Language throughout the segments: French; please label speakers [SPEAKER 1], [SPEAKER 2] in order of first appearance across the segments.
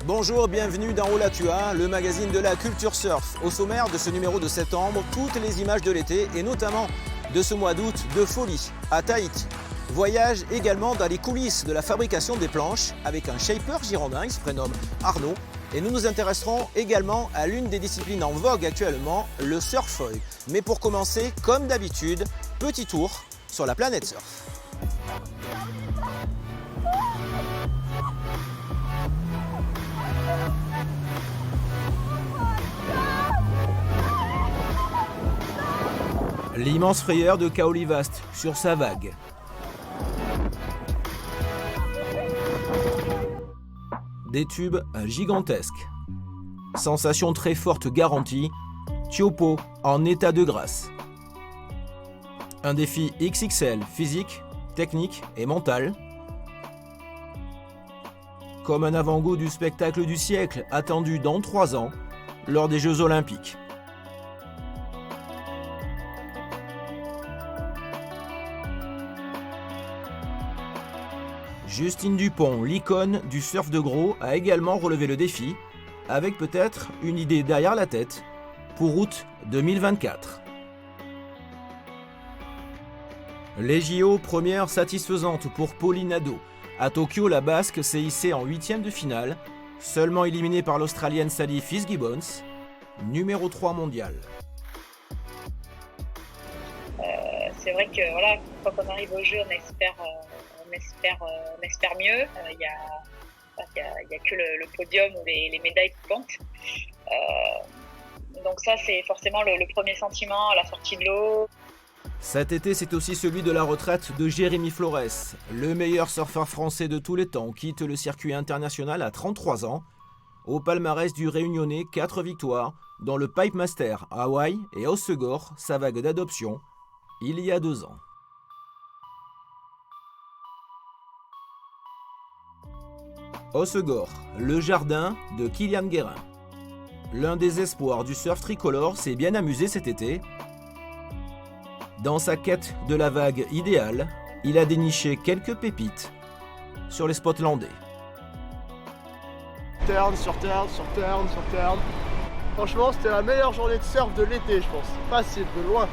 [SPEAKER 1] Bonjour, bienvenue dans Olatua, le magazine de la culture surf. Au sommaire de ce numéro de septembre, toutes les images de l'été et notamment de ce mois d'août de folie à Tahiti. Voyage également dans les coulisses de la fabrication des planches avec un shaper girondin qui se prénomme Arnaud. Et nous nous intéresserons également à l'une des disciplines en vogue actuellement, le surfoil. Mais pour commencer, comme d'habitude, petit tour sur la planète surf. L'immense frayeur de Kaolivast sur sa vague. Des tubes gigantesques. Sensation très forte garantie. Tiopo en état de grâce. Un défi XXL physique, technique et mental. Comme un avant-goût du spectacle du siècle attendu dans 3 ans lors des Jeux Olympiques. Justine Dupont, l'icône du surf de gros, a également relevé le défi, avec peut-être une idée derrière la tête, pour août 2024. Les JO, première satisfaisante pour Pauline Nadeau. À Tokyo, la Basque s'est hissée en 8e de finale, seulement éliminée par l'Australienne Sally Fitzgibbons, numéro 3 mondial.
[SPEAKER 2] C'est vrai que voilà, quand on arrive au jeu, on espère mieux. Il y a que le podium ou les médailles qui comptent. Donc ça, c'est forcément le premier sentiment à la sortie de l'eau.
[SPEAKER 1] Cet été, c'est aussi celui de la retraite de Jérémy Flores. Le meilleur surfeur français de tous les temps quitte le circuit international à 33 ans. Au palmarès du Réunionnais, 4 victoires, dont le Pipe Master à Hawaï et Hossegor, sa vague d'adoption, il y a 2 ans. Hossegor, le jardin de Kylian Guérin. L'un des espoirs du surf tricolore s'est bien amusé cet été. Dans sa quête de la vague idéale, il a déniché quelques pépites sur les spots landais.
[SPEAKER 3] Turn sur turn sur turn sur turn. Franchement, c'était la meilleure journée de surf de l'été, je pense. Facile, de loin.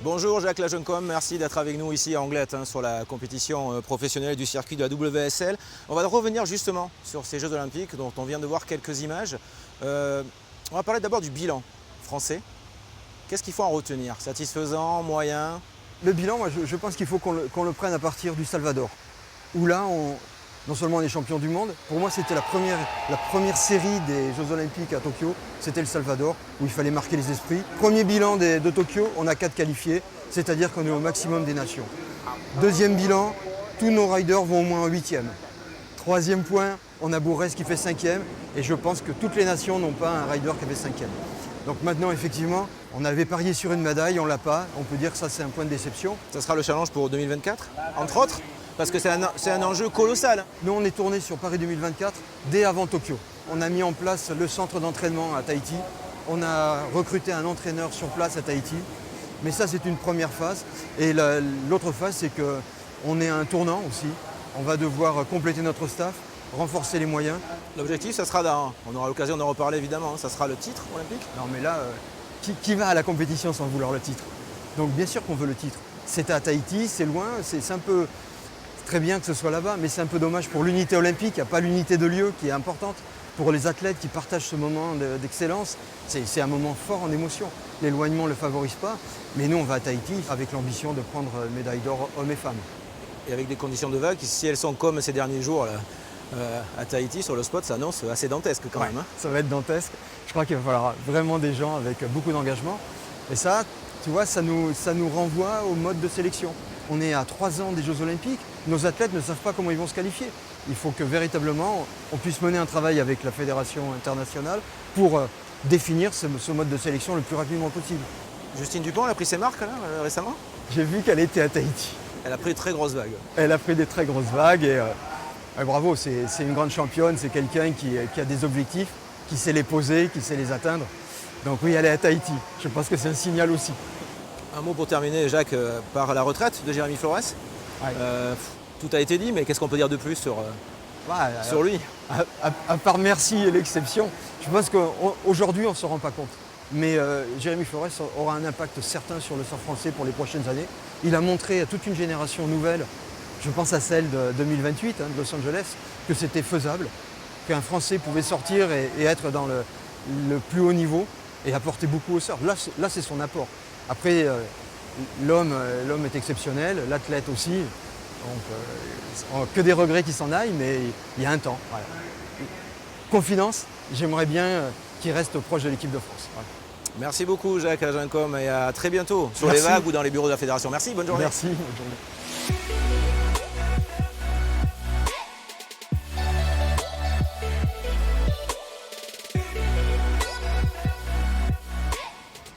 [SPEAKER 1] Bonjour Jacques Lajencombe, merci d'être avec nous ici à Anglette sur la compétition professionnelle du circuit de la WSL. On va revenir justement sur ces Jeux Olympiques dont on vient de voir quelques images. On va parler d'abord du bilan français. Qu'est-ce qu'il faut en retenir? Satisfaisant, moyen?
[SPEAKER 4] Le bilan, moi, je pense qu'il faut qu'on le prenne à partir du Salvador, où là, non seulement on est champion du monde, pour moi c'était la première série des Jeux Olympiques à Tokyo, c'était le Salvador, où il fallait marquer les esprits. Premier bilan de Tokyo, on a 4 qualifiés, c'est-à-dire qu'on est au maximum des nations. Deuxième bilan, tous nos riders vont au moins en 8e. Troisième point, on a Bourrez qui fait 5e, et je pense que toutes les nations n'ont pas un rider qui fait 5e. Donc maintenant, effectivement, on avait parié sur une médaille, on ne l'a pas, on peut dire que ça c'est un point de déception.
[SPEAKER 1] Ça sera le challenge pour 2024, entre autres? Parce que c'est un enjeu colossal.
[SPEAKER 4] Nous, on est tourné sur Paris 2024 dès avant Tokyo. On a mis en place le centre d'entraînement à Tahiti. On a recruté un entraîneur sur place à Tahiti. Mais ça, c'est une première phase. Et l'autre phase, c'est qu'on est à un tournant aussi. On va devoir compléter notre staff, renforcer les moyens.
[SPEAKER 1] L'objectif, ça sera on aura l'occasion d'en reparler évidemment, ça sera le titre olympique.
[SPEAKER 4] Non mais là, qui va à la compétition sans vouloir le titre? Donc bien sûr qu'on veut le titre. C'est à Tahiti, c'est loin, c'est un peu... Très bien que ce soit là-bas, mais c'est un peu dommage pour l'unité olympique, il n'y a pas l'unité de lieu qui est importante. Pour les athlètes qui partagent ce moment d'excellence, c'est un moment fort en émotion. L'éloignement ne le favorise pas, mais nous on va à Tahiti avec l'ambition de prendre médaille d'or hommes et femmes.
[SPEAKER 1] Et avec des conditions de vague, si elles sont comme ces derniers jours là, à Tahiti, sur le spot, ça annonce assez dantesque quand même. Hein.
[SPEAKER 4] Ça va être dantesque. Je crois qu'il va falloir vraiment des gens avec beaucoup d'engagement. Et ça, tu vois, ça nous renvoie au mode de sélection. On est à 3 ans des Jeux Olympiques, nos athlètes ne savent pas comment ils vont se qualifier. Il faut que véritablement on puisse mener un travail avec la Fédération internationale pour définir ce mode de sélection le plus rapidement possible.
[SPEAKER 1] Justine Dupont, elle a pris ses marques là, récemment?
[SPEAKER 4] J'ai vu qu'elle était à Tahiti.
[SPEAKER 1] Elle a pris de très grosses vagues.
[SPEAKER 4] Elle a pris des très grosses vagues et Ouais, bravo, c'est une grande championne, c'est quelqu'un qui a des objectifs, qui sait les poser, qui sait les atteindre. Donc oui, elle est à Tahiti. Je pense que c'est un signal aussi.
[SPEAKER 1] Un mot pour terminer, Jacques, par la retraite de Jérémy Flores.
[SPEAKER 4] Ouais.
[SPEAKER 1] Tout a été dit, mais qu'est-ce qu'on peut dire de plus sur lui?
[SPEAKER 4] À part merci et l'exception, je pense qu'aujourd'hui on ne se rend pas compte. Mais Jérémy Flores aura un impact certain sur le surf français pour les prochaines années. Il a montré à toute une génération nouvelle, je pense à celle de 2028 de Los Angeles, que c'était faisable, qu'un Français pouvait sortir et être dans le plus haut niveau et apporter beaucoup au surf. Là c'est son apport. Après, l'homme est exceptionnel, l'athlète aussi. Donc, que des regrets qui s'en aillent, mais il y a un temps. Voilà. Confidence, j'aimerais bien qu'il reste proche de l'équipe de France. Voilà.
[SPEAKER 1] Merci beaucoup, Jacques Agincom, et à très bientôt sur
[SPEAKER 4] Merci.
[SPEAKER 1] les vagues ou dans les bureaux de la Fédération. Merci, bonne journée.
[SPEAKER 4] Merci, bonne journée.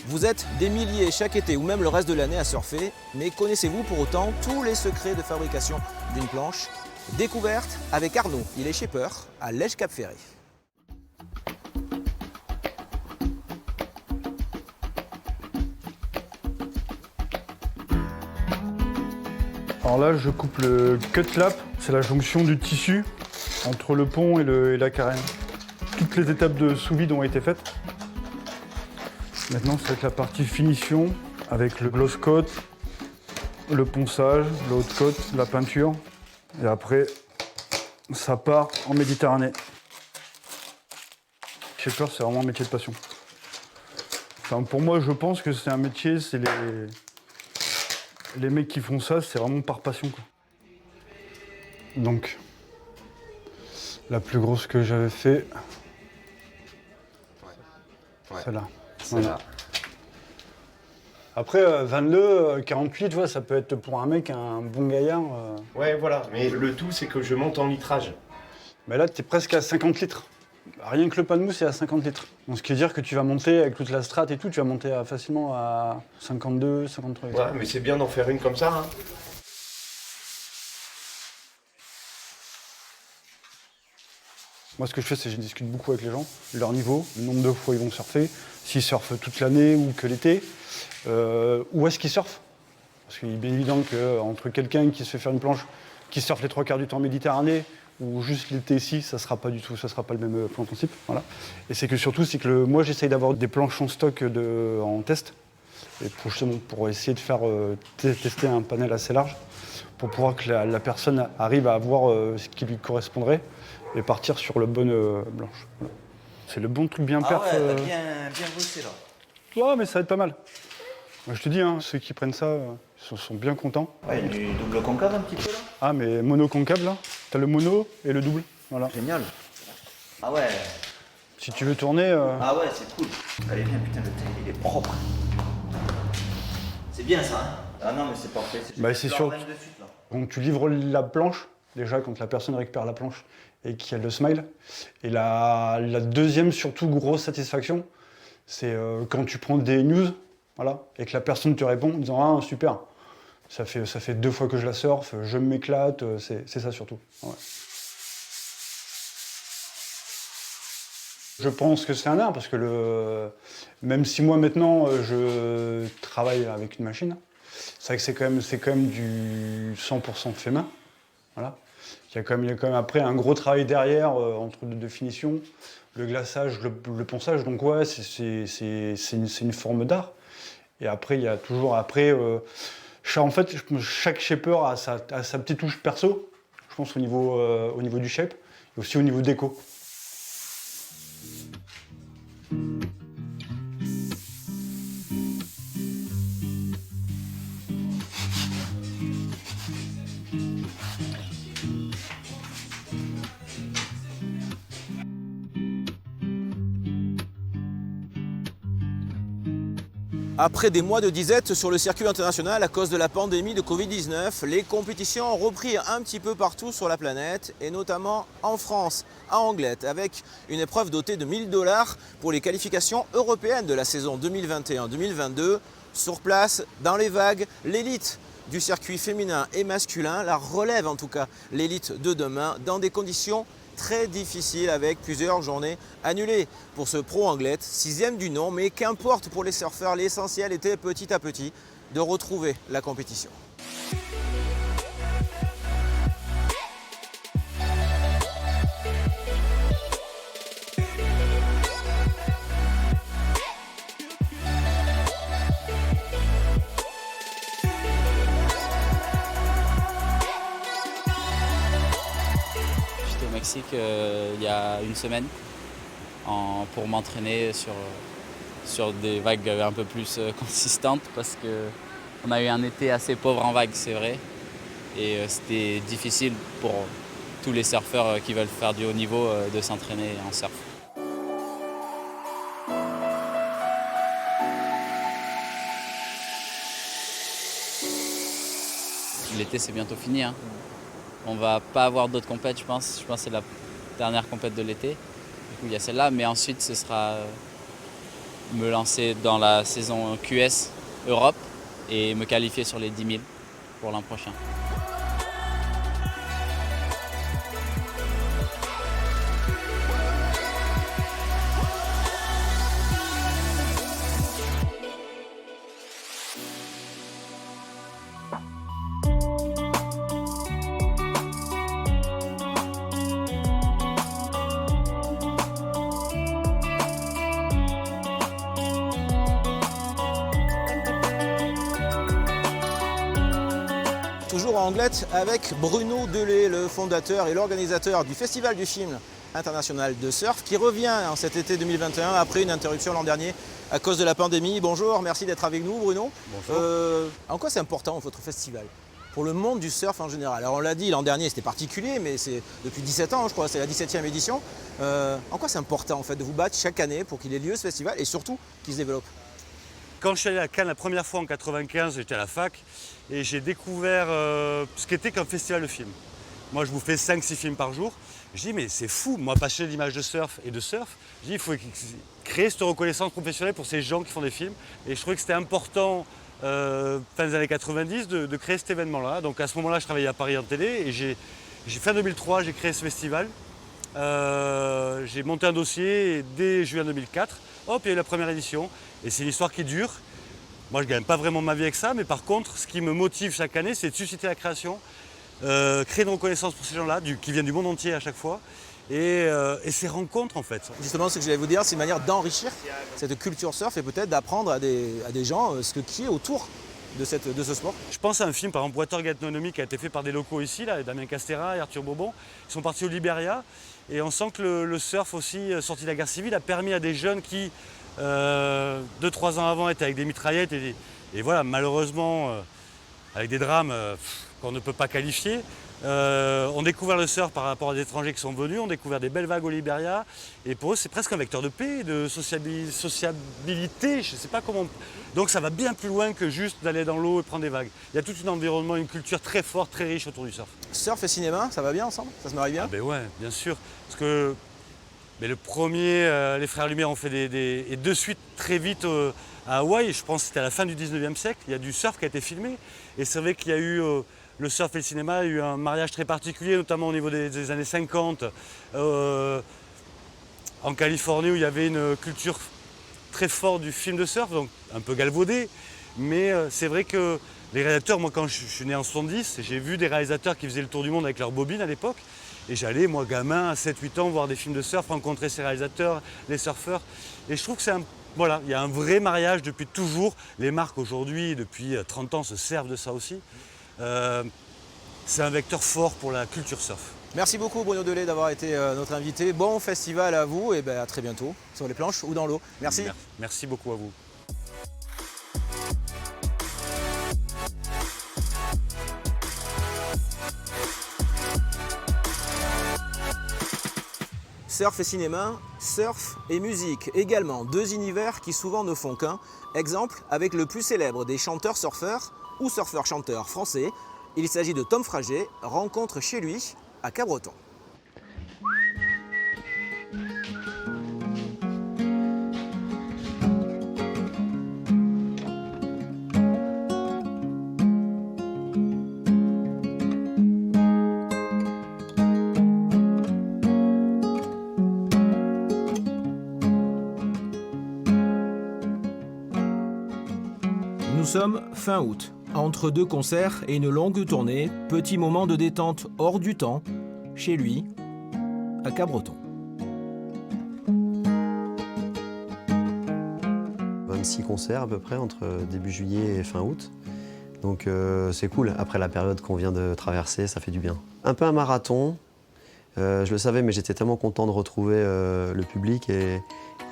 [SPEAKER 1] Vous êtes des milliers chaque été ou même le reste de l'année à surfer, mais connaissez-vous pour autant tous les secrets de fabrication d'une planche? Découverte avec Arnaud, il est shaper à Lège-Cap-Ferré.
[SPEAKER 5] Alors là, je coupe le cut lap, c'est la jonction du tissu entre le pont et la carène. Toutes les étapes de sous-vide ont été faites. Maintenant, ça va être la partie finition avec le gloss coat, le ponçage, le haut coat, la peinture. Et après, ça part en Méditerranée. Shaper, c'est vraiment un métier de passion. Enfin, pour moi, je pense que c'est un métier, c'est les mecs qui font ça, c'est vraiment par passion, quoi. Donc, la plus grosse que j'avais fait, celle-là. Voilà. Après, 22, 48, tu vois, ça peut être pour un mec, un bon gaillard.
[SPEAKER 6] Ouais, voilà. Mais le tout, c'est que je monte en litrage.
[SPEAKER 5] Mais là, t'es presque à 50 litres. Rien que le pas de mousse, c'est à 50 litres. Donc, ce qui veut dire que tu vas monter avec toute la strate et tout, tu vas monter facilement à 52, 53 litres.
[SPEAKER 6] Ouais, mais c'est bien d'en faire une comme ça, hein.
[SPEAKER 5] Moi, ce que je fais, c'est que je discute beaucoup avec les gens, leur niveau, le nombre de fois ils vont surfer, s'ils surfent toute l'année ou que l'été, où est-ce qu'ils surfent. Parce qu'il est bien évident qu'entre quelqu'un qui se fait faire une planche, qui surfe les 3/4 du temps en Méditerranée, ou juste l'été ici, ça sera pas le même plan de principe. Voilà. Et c'est que surtout, moi, j'essaye d'avoir des planches en stock en test, et pour essayer de faire tester un panel assez large, pour pouvoir que la personne arrive à avoir ce qui lui correspondrait, et partir sur le bon blanche. Voilà. C'est le bon truc bien perf.
[SPEAKER 7] Ah ouais, t'as bien bossé là.
[SPEAKER 5] Ouais, mais ça va être pas mal. Moi, je te dis, hein, ceux qui prennent ça, sont bien contents.
[SPEAKER 7] Ouais, il y a du double concave un petit peu là.
[SPEAKER 5] Ah, mais mono concave là, t'as le mono et le double. Voilà.
[SPEAKER 7] Génial. Ah ouais.
[SPEAKER 5] Si tu veux tourner.
[SPEAKER 7] Ah ouais, c'est cool. Allez, viens, putain, le tail, il est propre. C'est bien ça, hein. Ah non, mais c'est parfait.
[SPEAKER 5] Bah, c'est sûr.
[SPEAKER 7] De suite, là.
[SPEAKER 5] Donc, tu livres la planche, déjà, quand la personne récupère la planche et qu'il y a le smile. Et la deuxième, surtout, grosse satisfaction, c'est quand tu prends des news, voilà, et que la personne te répond en disant « Ah, super, ça fait 2 fois que je la surfe, je m'éclate », c'est ça surtout. Ouais. Je pense que c'est un art, parce que même si moi, maintenant, je travaille avec une machine, c'est vrai que c'est quand même du 100% fait main. Voilà. Il y a quand même après un gros travail derrière entre de finition, le glaçage, le ponçage. Donc ouais, c'est une forme d'art. Et après, il y a toujours en fait, chaque shaper a sa petite touche perso, je pense au niveau du shape et aussi au niveau déco.
[SPEAKER 1] Après des mois de disette sur le circuit international à cause de la pandémie de Covid-19, les compétitions ont repris un petit peu partout sur la planète et notamment en France, à Anglette, avec une épreuve dotée de 1 000 $ pour les qualifications européennes de la saison 2021-2022. Sur place, dans les vagues, l'élite du circuit féminin et masculin, la relève en tout cas l'élite de demain dans des conditions très difficiles avec plusieurs journées annulées. Pour ce pro Anglet, 6e du nom, mais qu'importe pour les surfeurs, l'essentiel était petit à petit de retrouver la compétition.
[SPEAKER 8] J'étais au Mexique il y a une semaine pour m'entraîner sur des vagues un peu plus consistantes parce qu'on a eu un été assez pauvre en vagues, c'est vrai. Et c'était difficile pour tous les surfeurs qui veulent faire du haut niveau de s'entraîner en surf. L'été c'est bientôt fini. Hein. On va pas avoir d'autres compètes, je pense. Je pense que c'est la dernière compète de l'été. Du coup, il y a celle-là, mais ensuite ce sera me lancer dans la saison QS Europe et me qualifier sur les 10 000 pour l'an prochain.
[SPEAKER 1] Toujours en Anglet avec Bruno Delay, le fondateur et l'organisateur du Festival du film international de surf qui revient en cet été 2021 après une interruption l'an dernier à cause de la pandémie. Bonjour, merci d'être avec nous Bruno.
[SPEAKER 5] Bonjour.
[SPEAKER 1] En quoi c'est important votre festival pour le monde du surf en général? Alors on l'a dit, l'an dernier c'était particulier, mais c'est depuis 17 ans je crois, c'est la 17e édition. En quoi c'est important en fait de vous battre chaque année pour qu'il ait lieu ce festival et surtout qu'il se développe?
[SPEAKER 9] Quand je suis allé à Cannes la première fois en 95, j'étais à la fac et j'ai découvert ce qu'était qu'un festival de films. Moi, je vous fais 5-6 films par jour. Je dis, mais c'est fou, moi, passionné d'image de surf et de surf, je dis, il faut créer cette reconnaissance professionnelle pour ces gens qui font des films. Et je trouvais que c'était important, fin des années 90, de créer cet événement-là. Donc à ce moment-là, je travaillais à Paris en télé et fin 2003, j'ai créé ce festival. J'ai monté un dossier et dès juin 2004, hop, il y a eu la première édition. Et c'est une histoire qui dure. Moi, je ne gagne pas vraiment ma vie avec ça, mais par contre, ce qui me motive chaque année, c'est de susciter la création, créer une reconnaissance pour ces gens-là, qui viennent du monde entier à chaque fois, et ces rencontres en fait.
[SPEAKER 1] Justement, ce que j'allais vous dire, c'est une manière d'enrichir cette culture surf et peut-être d'apprendre à des gens ce qui est autour de ce sport.
[SPEAKER 9] Je pense à un film, par exemple, Watergate Nonomi, qui a été fait par des locaux ici, là, Damien Castera et Arthur Bobon. Ils sont partis au Liberia, et on sent que le surf aussi, sorti de la guerre civile, a permis à des jeunes qui 2-3 ans avant étaient avec des mitraillettes et voilà, malheureusement avec des drames qu'on ne peut pas qualifier. On découvert le surf par rapport à des étrangers qui sont venus, on découvert des belles vagues au Liberia et pour eux c'est presque un vecteur de paix, de sociabilité, je ne sais pas comment. Donc ça va bien plus loin que juste d'aller dans l'eau et prendre des vagues. Il y a tout un environnement, une culture très forte, très riche autour du surf.
[SPEAKER 1] Surf et cinéma, ça va bien ensemble? Ça se marie bien?
[SPEAKER 9] Ah ben ouais, bien sûr. Parce que le premier, les Frères Lumière ont fait et de suite très vite à Hawaï, je pense que c'était à la fin du 19e siècle, il y a du surf qui a été filmé. Et c'est vrai qu'il y a eu le surf et le cinéma, il y a eu un mariage très particulier, notamment au niveau des années 50, en Californie où il y avait une culture très forte du film de surf, donc un peu galvaudé. Mais c'est vrai que les réalisateurs, moi quand je suis né en 70, j'ai vu des réalisateurs qui faisaient le tour du monde avec leurs bobines à l'époque. Et j'allais, moi, gamin, à 7-8 ans, voir des films de surf, rencontrer ces réalisateurs, les surfeurs. Et je trouve que il y a un vrai mariage depuis toujours. Les marques aujourd'hui, depuis 30 ans, se servent de ça aussi. C'est un vecteur fort pour la culture surf.
[SPEAKER 1] Merci beaucoup Bruno Delay d'avoir été notre invité. Bon festival à vous et à très bientôt sur les planches ou dans l'eau. Merci.
[SPEAKER 9] Merci beaucoup à vous.
[SPEAKER 1] Surf et cinéma, surf et musique également, deux univers qui souvent ne font qu'un. Exemple avec le plus célèbre des chanteurs-surfeurs ou surfeurs-chanteurs français. Il s'agit de Tom Frager, rencontre chez lui à Cabreton. sommes fin août. Entre 2 concerts et une longue tournée, petit moment de détente hors du temps, chez lui, à Cabreton.
[SPEAKER 10] 26 concerts à peu près entre début juillet et fin août. Donc c'est cool, après la période qu'on vient de traverser, ça fait du bien. Un peu un marathon, je le savais mais j'étais tellement content de retrouver le public et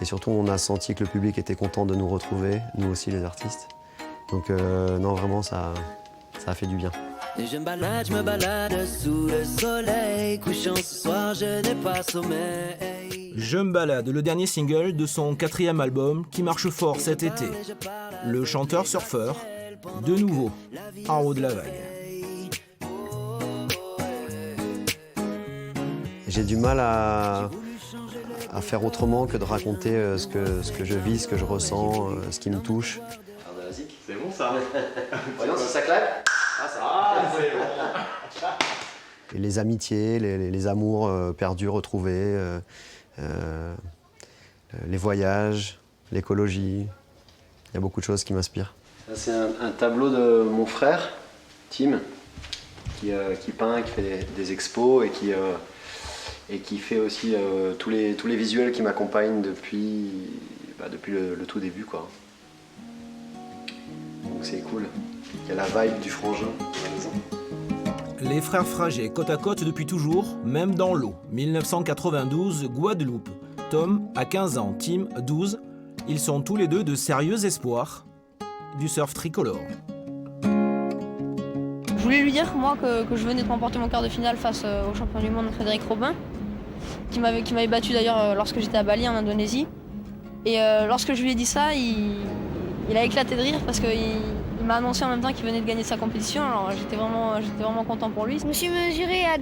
[SPEAKER 10] surtout on a senti que le public était content de nous retrouver, nous aussi les artistes. Donc non vraiment ça a fait du bien.
[SPEAKER 11] Et je me balade sous le soleil, couchant ce soir je n'ai pas sommeil.
[SPEAKER 1] Je me balade, le dernier single de son 4e album qui marche fort cet été. Le chanteur surfeur, de nouveau, en haut de la vague.
[SPEAKER 10] J'ai du mal à faire autrement que de raconter ce que je vis, ce que je ressens, ce qui me touche.
[SPEAKER 6] C'est bon ça.
[SPEAKER 10] Voyons si ça claque.
[SPEAKER 6] C'est bon.
[SPEAKER 10] Et les amitiés, les amours perdus, retrouvés, les voyages, l'écologie. Il y a beaucoup de choses qui m'inspirent. C'est un tableau de mon frère, Tim, qui peint, qui fait des expos et qui fait aussi tous les visuels qui m'accompagnent depuis le tout début, quoi. Donc c'est cool. Il y a la vibe du frangin à la maison.
[SPEAKER 1] Les frères Fraget, côte à côte depuis toujours, même dans l'eau. 1992, Guadeloupe. Tom a 15 ans, Tim 12. Ils sont tous les deux de sérieux espoirs du surf tricolore.
[SPEAKER 12] Je voulais lui dire moi que je venais de remporter mon quart de finale face au champion du monde Frédéric Robin, qui m'avait battu d'ailleurs lorsque j'étais à Bali en Indonésie. Et lorsque je lui ai dit ça, il a éclaté de rire parce qu'il m'a annoncé en même temps qu'il venait de gagner sa compétition. Alors j'étais vraiment content pour lui.
[SPEAKER 13] Je me suis mesuré à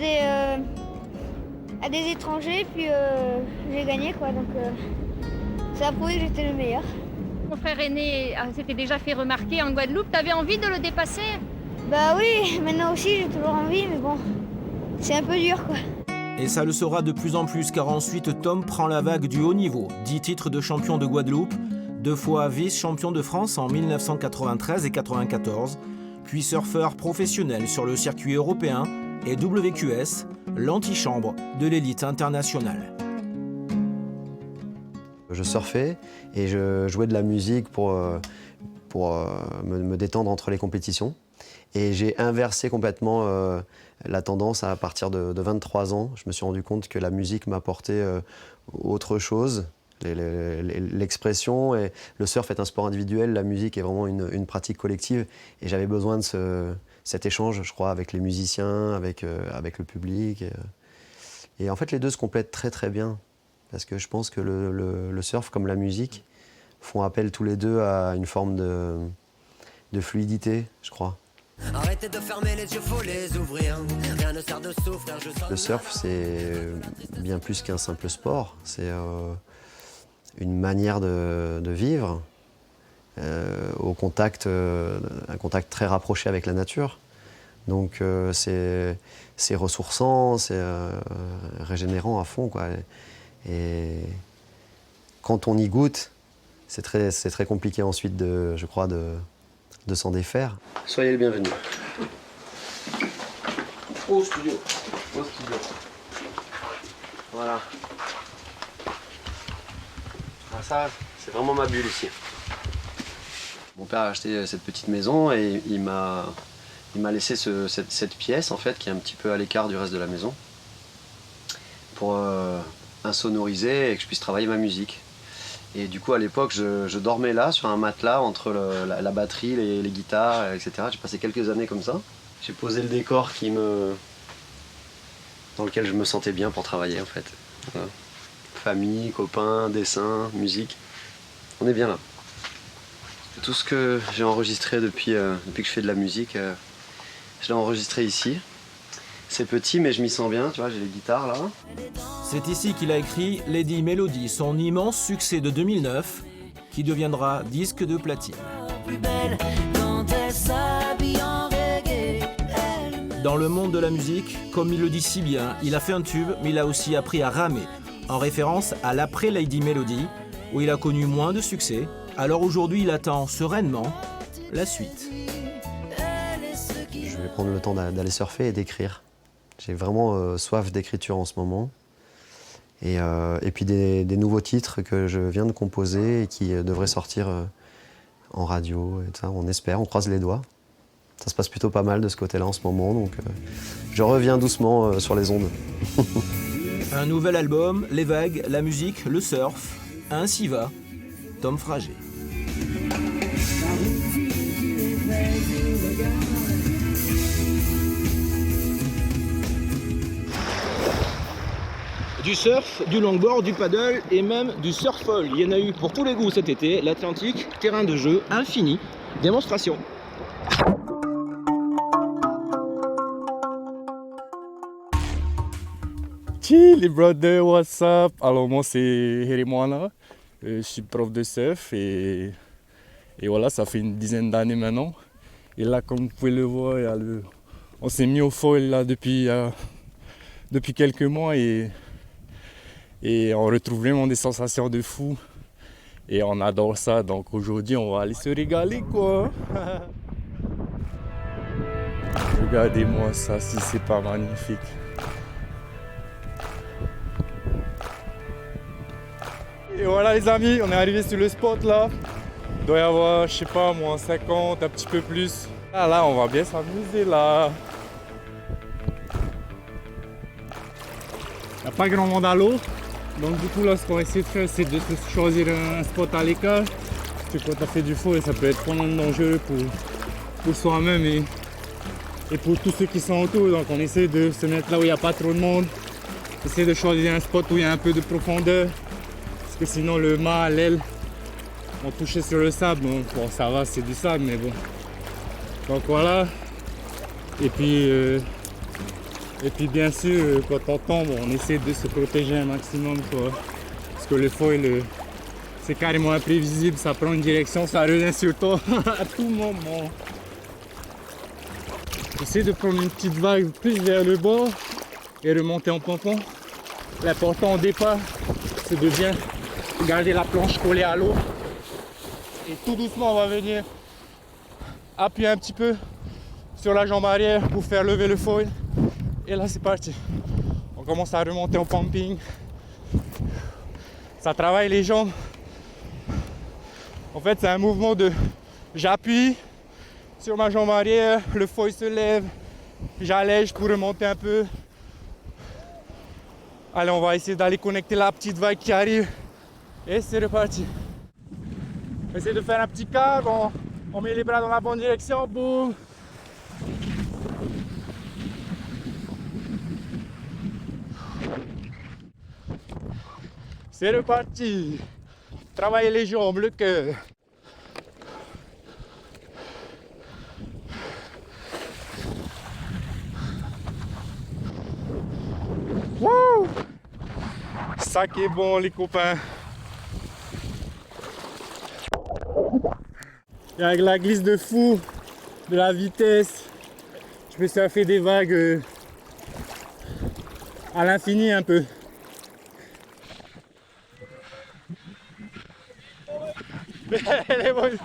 [SPEAKER 13] des étrangers, puis j'ai gagné quoi. Donc ça a prouvé que j'étais le meilleur.
[SPEAKER 14] Mon frère aîné s'était déjà fait remarquer en Guadeloupe. T'avais envie de le dépasser?
[SPEAKER 13] Bah oui, maintenant aussi j'ai toujours envie, mais bon, c'est un peu dur quoi.
[SPEAKER 1] Et ça le sera de plus en plus car ensuite Tom prend la vague du haut niveau. 10 titres de champion de Guadeloupe, 2 fois vice-champion de France en 1993 et 1994, puis surfeur professionnel sur le circuit européen et WQS, l'antichambre de l'élite internationale.
[SPEAKER 10] Je surfais et je jouais de la musique pour me détendre entre les compétitions. Et j'ai inversé complètement la tendance à partir de 23 ans. Je me suis rendu compte que la musique m'apportait autre chose. L'expression, et le surf est un sport individuel, la musique est vraiment une pratique collective. Et j'avais besoin de cet échange, je crois, avec les musiciens, avec le public. Et en fait, les deux se complètent très très bien. Parce que je pense que le surf, comme la musique, font appel tous les deux à une forme de fluidité, je crois.
[SPEAKER 11] Arrêtez de fermer les yeux, faut les ouvrir. Rien ne sert de souffrir,
[SPEAKER 10] Le surf, c'est bien plus qu'un simple sport. C'est une manière de vivre, un contact très rapproché avec la nature. Donc c'est ressourçant, c'est régénérant à fond, quoi. Et quand on y goûte, c'est très compliqué ensuite, je crois, de s'en défaire. Soyez les bienvenus.
[SPEAKER 6] Au studio.
[SPEAKER 10] Voilà. Ah, ça, c'est vraiment ma bulle ici. Mon père a acheté cette petite maison et il m'a laissé cette pièce en fait qui est un petit peu à l'écart du reste de la maison pour insonoriser et que je puisse travailler ma musique. Et du coup à l'époque je dormais là sur un matelas entre la batterie, les guitares, etc. J'ai passé quelques années comme ça. J'ai posé le décor dans lequel je me sentais bien pour travailler en fait. Voilà. Famille, copains, dessin, musique. On est bien là. Tout ce que j'ai enregistré depuis que je fais de la musique, je l'ai enregistré ici. C'est petit mais je m'y sens bien, tu vois, j'ai les guitares là.
[SPEAKER 1] C'est ici qu'il a écrit Lady Melody, son immense succès de 2009, qui deviendra disque de platine. Dans le monde de la musique, comme il le dit si bien, il a fait un tube, mais il a aussi appris à ramer, en référence à l'après Lady Melody, où il a connu moins de succès. Alors aujourd'hui, il attend sereinement la suite.
[SPEAKER 10] Je vais prendre le temps d'aller surfer et d'écrire. J'ai vraiment soif d'écriture en ce moment. Et puis des nouveaux titres que je viens de composer et qui devraient sortir en radio. Et tout ça. On espère, on croise les doigts. Ça se passe plutôt pas mal de ce côté-là en ce moment, donc je reviens doucement sur les ondes.
[SPEAKER 1] Un nouvel album, les vagues, la musique, le surf. Ainsi va Tom Frager. Du surf, du longboard, du paddle et même du surfol. Il y en a eu pour tous les goûts cet été. L'Atlantique, terrain de jeu infini. Démonstration.
[SPEAKER 15] Les brothers, what's up? Alors moi c'est Herimwana, je suis prof de surf et voilà, ça fait une dizaine d'années maintenant. Et là, comme vous pouvez le voir, on s'est mis au foil là depuis quelques mois et on retrouve vraiment des sensations de fou et on adore ça. Donc aujourd'hui on va aller se régaler quoi. Regardez-moi ça, si c'est pas magnifique. Et voilà les amis, on est arrivé sur le spot là. Il doit y avoir, je sais pas, moins 50, un petit peu plus. Ah là, on va bien s'amuser là. Il n'y a pas grand monde à l'eau. Donc du coup là, ce qu'on va essayer de faire, c'est de choisir un spot à l'écart. Parce que quand tu as fait du foil, ça peut être vraiment dangereux pour soi-même et pour tous ceux qui sont autour. Donc on essaie de se mettre là où il n'y a pas trop de monde. Essayer de choisir un spot où il y a un peu de profondeur. Parce que sinon le mât, l'aile, on touchait sur le sable, donc bon ça va, c'est du sable, mais bon. Donc voilà. Et puis bien sûr, quand on tombe, on essaie de se protéger un maximum, quoi. Parce que le foil, c'est carrément imprévisible, ça prend une direction, ça revient sur toi à tout moment. J'essaie de prendre une petite vague plus vers le bord et remonter en pompon. L'important au départ, c'est de bien garder la planche collée à l'eau et tout doucement on va venir appuyer un petit peu sur la jambe arrière pour faire lever le foil et là c'est parti. On commence à remonter en pumping, ça travaille les jambes. En fait c'est un mouvement de j'appuie sur ma jambe arrière, le foil se lève, j'allège pour remonter un peu. Allez, on va essayer d'aller connecter la petite vague qui arrive. Et c'est reparti. On va essayer de faire un petit câble, on met les bras dans la bonne direction, boum. C'est reparti. Travaillez les jambes, le cœur. Wouh! Ça qui est bon les copains. Et avec la glisse de fou, de la vitesse, je me suis fait des vagues à l'infini un peu. Elle est bonne.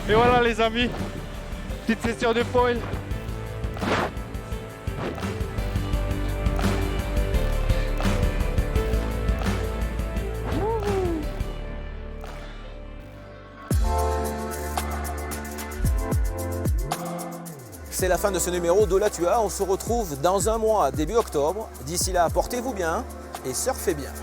[SPEAKER 15] Et voilà les amis, petite session de foil.
[SPEAKER 1] C'est la fin de ce numéro d'Ola Tu as. On se retrouve dans un mois, début octobre. D'ici là, portez-vous bien et surfez bien.